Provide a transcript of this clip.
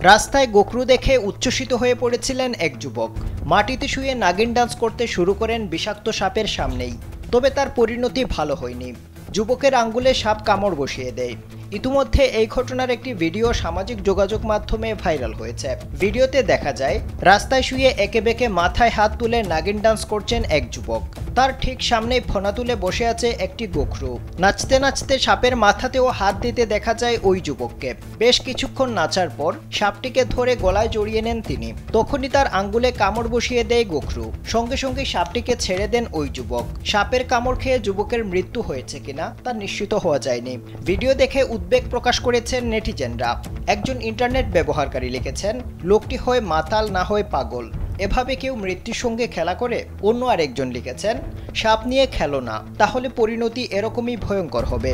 রাস্তায় গোখরু দেখে উচ্ছ্বসিত হয়ে পড়েছিলেন এক যুবক। মাটিতে শুয়ে নাগিন ডান্স করতে শুরু করেন বিষাক্ত সাপের সামনেই। তবে তার পরিণতি ভালো হয়নি। যুবকের আঙ্গুলে সাপ কামড় বসিয়ে দেয়। ইতিমধ্যে এই ঘটনার একটি ভিডিও সামাজিক যোগাযোগ মাধ্যমে ভাইরাল হয়েছে। ভিডিওতে দেখা যায় রাস্তায় শুয়ে একে বেঁকে মাথায় হাত তুলে নাগিন ডান্স করছেন এক যুবক। তার ঠিক সামনেই ফোনা তুলে বসে আছে একটি গোখরু। নাচতে নাচতে সাপের মাথাতেও হাত দিতে দেখা যায় ওই যুবককে। বেশ কিছুক্ষণ নাচার পর সাপটিকে ধরে গলায় জড়িয়ে নেন তিনি। তখনই তার আঙ্গুলে কামড় বসিয়ে দেয় গোখরু। সঙ্গে সঙ্গে সাপটিকে ছেড়ে দেন ওই যুবক। সাপের কামড় খেয়ে যুবকের মৃত্যু হয়েছে কিনা তা নিশ্চিত হওয়া যায়নি। ভিডিও দেখে উদ্বেগ প্রকাশ করেছেন নেটিজেনরা। একজন ইন্টারনেট ব্যবহারকারী লিখেছেন, লোকটি হয় মাতাল না হয় পাগল, এভাবে কেউ মৃত্যুর সঙ্গে খেলা করে। অন্য আরেকজন লিখেছেন, সাপ নিয়ে খেলো না, তাহলে পরিণতি এরকমই ভয়ঙ্কর হবে।